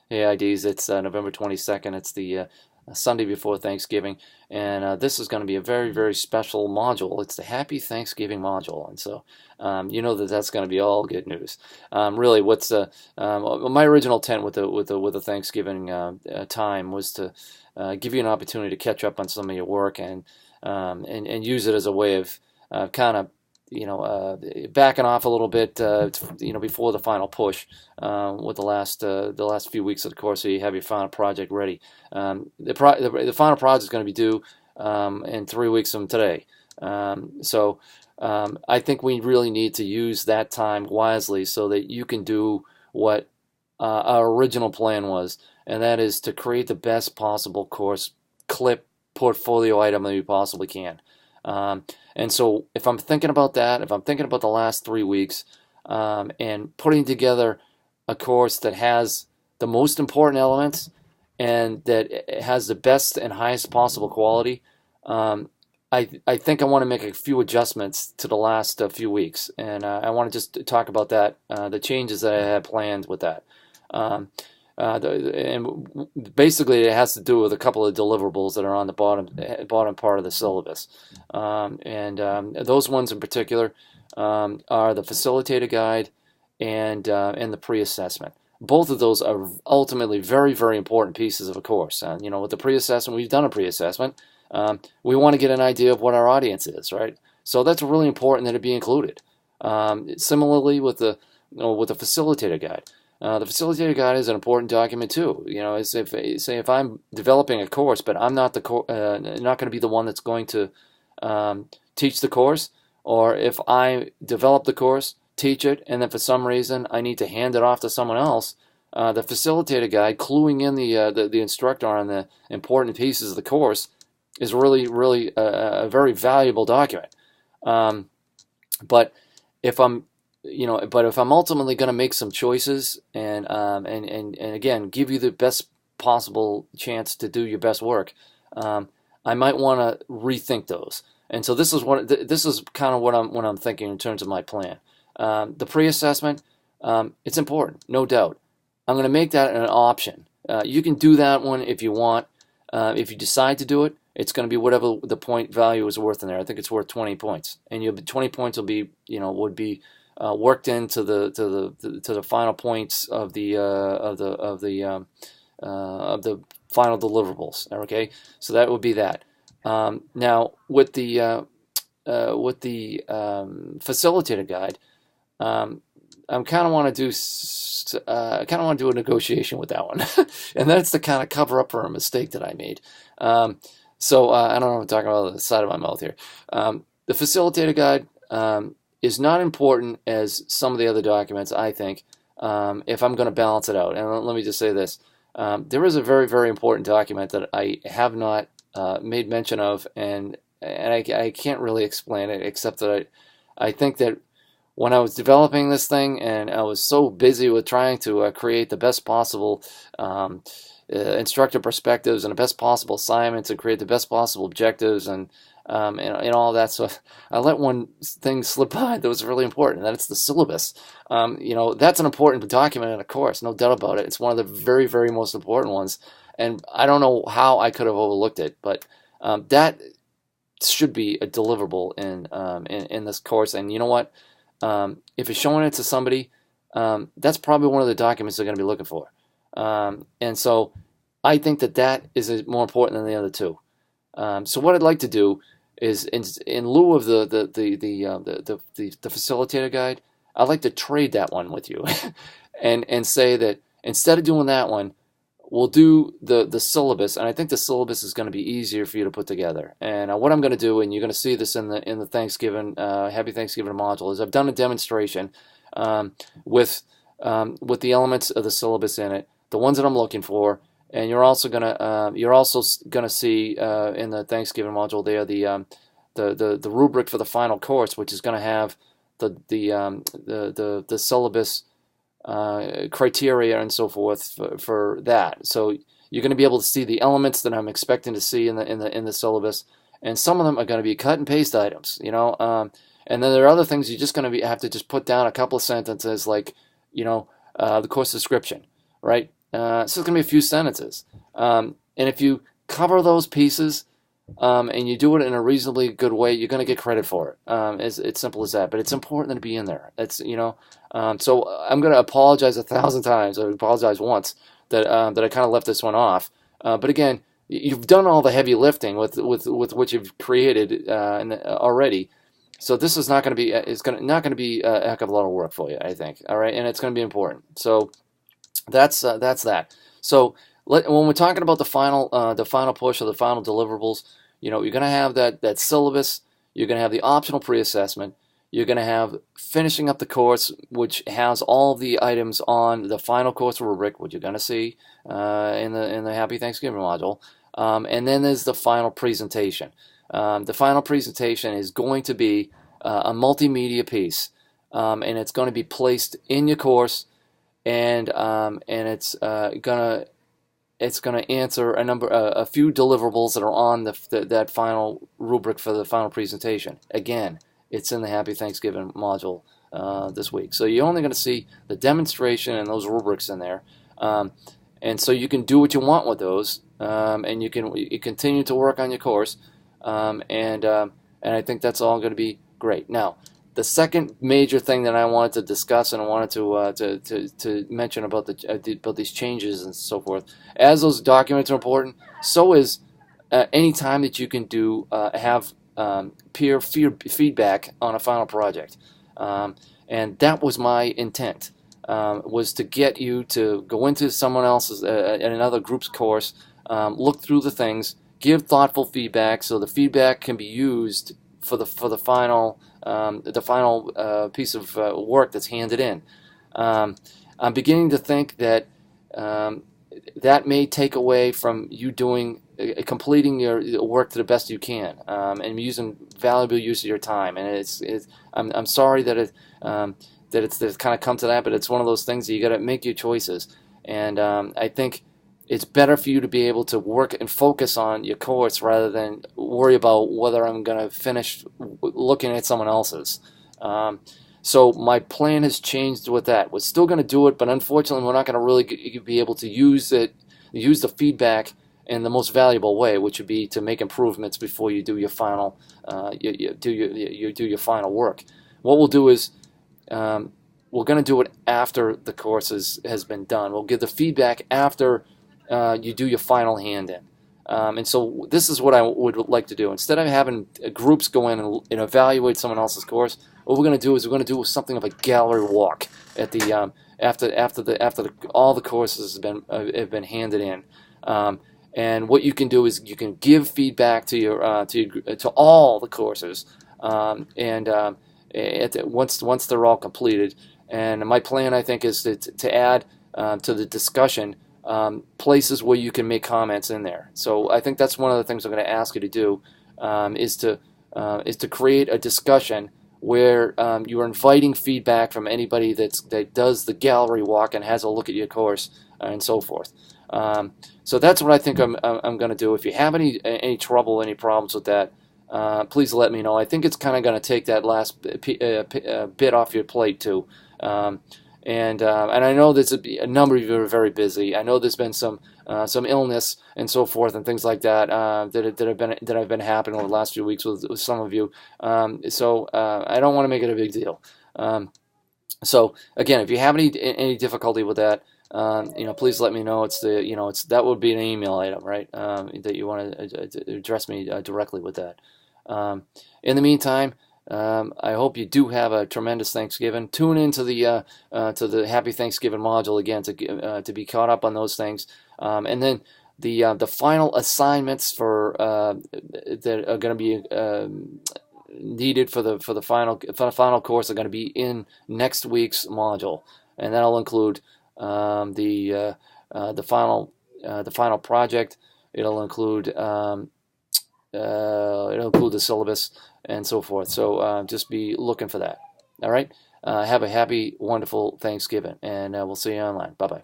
Hey IDs, it's November 22nd. It's the Sunday before Thanksgiving, and this is going to be a very, very special module. It's the Happy Thanksgiving module, and so you know that that's going to be all good news. Really, what's my original intent with the Thanksgiving time was to give you an opportunity to catch up on some of your work and use it as a way of kind of backing off a little bit, before the final push with the last few weeks of the course, so you have your final project ready. The final project is going to be due in 3 weeks from today. I think we really need to use that time wisely so that you can do what our original plan was, and that is to create the best possible course clip portfolio item that you possibly can. And so if I'm thinking about that, if I'm thinking about the last 3 weeks, and putting together a course that has the most important elements and that has the best and highest possible quality, I think I want to make a few adjustments to the last few weeks, and I want to just talk about that, the changes that I have planned with that. Um, and basically, it has to do with a couple of deliverables that are on the bottom part of the syllabus, those ones in particular are the facilitator guide and the pre-assessment. Both of those are ultimately very, very important pieces of a course. With the pre-assessment, we've done a pre-assessment. We want to get an idea of what our audience is, right? So that's really important that it be included. Similarly, with the facilitator guide. The facilitator guide is an important document too. As if I'm developing a course, but I'm not not going to be the one that's going to teach the course, or if I develop the course, teach it, and then for some reason I need to hand it off to someone else, the facilitator guide, cluing in the instructor on the important pieces of the course, is really, really a very valuable document. But if I'm ultimately going to make some choices and again give you the best possible chance to do your best work, I might want to rethink those. And so this is kind of what I'm thinking in terms of my plan. The pre-assessment, it's important, no doubt. I'm going to make that an option. You can do that one if you want. If you decide to do it, it's going to be whatever the point value is worth in there. I think it's worth 20 points, and 20 points would be worked into the final points of the final deliverables. Okay, so that would be that. Now with the facilitator guide, I kind of want to do a negotiation with that one, and that's to kind of cover up for a mistake that I made. I don't know if I'm talking about the side of my mouth here. The facilitator guide is not important as some of the other documents, I think, if I'm going to balance it out. And let me just say this. There is a very, very important document that I have not made mention of, and I can't really explain it, except that I think that when I was developing this thing and I was so busy with trying to create the best possible instructor perspectives and the best possible assignments and create the best possible objectives and all that. So I let one thing slip by that was really important, and that's the syllabus. That's an important document in a course, no doubt about it. It's one of the very, very most important ones, and I don't know how I could have overlooked it, but that should be a deliverable in this course. And you know what? If you're showing it to somebody, that's probably one of the documents they're going to be looking for. And so I think that is more important than the other two. So what I'd like to do is, in lieu of the facilitator guide, I'd like to trade that one with you, and say that instead of doing that one, we'll do the syllabus, and I think the syllabus is going to be easier for you to put together. And what I'm going to do, and you're going to see this in the Thanksgiving Happy Thanksgiving module, is I've done a demonstration with the elements of the syllabus in it, the ones that I'm looking for, and you're also gonna see in the Thanksgiving module there the rubric for the final course, which is going to have the syllabus criteria and so forth for that. So you're going to be able to see the elements that I'm expecting to see in the syllabus, and some of them are going to be cut and paste items, and then there are other things you're just going to have to just put down a couple of sentences, like the course description, right? So it's going to be a few sentences. And if you cover those pieces and you do it in a reasonably good way, you're going to get credit for it. It's simple as that. But it's important to be in there. So I'm going to apologize 1,000 times. I apologize once that I kind of left this one off. But again, you've done all the heavy lifting with what you've created already. So this is not going to be not going to be a heck of a lot of work for you, I think. All right, and it's going to be important. So that's that. So when we're talking about the final push or the final deliverables, you're going to have that syllabus. You're going to have the optional pre-assessment. You're going to have finishing up the course, which has all of the items on the final course rubric, which you're going to see in the Happy Thanksgiving module. And then there's the final presentation. The final presentation is going to be a multimedia piece, and it's going to be placed in your course, and it's gonna answer a few deliverables that are on that final rubric for the final presentation. Again, it's in the Happy Thanksgiving module this week, so you're only going to see the demonstration and those rubrics in there, and so you can do what you want with those, and you continue to work on your course. And I think that's all going to be great. Now, the second major thing that I wanted to discuss and I wanted to mention about these changes and so forth, as those documents are important, so is any time that you can have peer feedback on a final project, and that was my intent. Was to get you to go into someone else's in another group's course, look through the things, give thoughtful feedback, so the feedback can be used for the final piece of work that's handed in. I'm beginning to think that that may take away from you completing your work to the best you can, and using valuable use of your time. And I'm sorry that it's kind of come to that, but it's one of those things that you got to make your choices. And I think it's better for you to be able to work and focus on your course rather than worry about whether I'm going to finish looking at someone else's. So my plan has changed with that. We're still going to do it, but unfortunately we're not going to really be able to use the feedback in the most valuable way, which would be to make improvements before you do your final do your final work. What we'll do is we're going to do it after the course has been done. We'll give the feedback after you do your final hand-in. And so this is what I would like to do. Instead of having groups go in and evaluate someone else's course, what we're going to do is we're going to do something of a gallery walk at the after all the courses have been handed in. And what you can do is you can give feedback to all the courses, once they're all completed. And my plan, I think, is to add to the discussion places where you can make comments in there. So I think that's one of the things I'm going to ask you to do, is to create a discussion where you are inviting feedback from anybody that does the gallery walk and has a look at your course and so forth. So that's what I think I'm going to do. If you have any trouble, any problems with that, please let me know. I think it's kind of going to take that last bit off your plate too. And I know there's a number of you are very busy. I know there's been some illness and so forth and things like that that have been happening over the last few weeks with some of you. So I don't want to make it a big deal. So again, if you have any difficulty with that, please let me know. That would be an email item, right? That you want to address me directly with that. In the meantime, I hope you do have a tremendous Thanksgiving. Tune into the Happy Thanksgiving module again to be caught up on those things. And then the final assignments that are going to be needed for the final course are going to be in next week's module, and that'll include the final project. It'll include the syllabus and so forth. So just be looking for that. All right. Have a happy, wonderful Thanksgiving, and we'll see you online. Bye bye.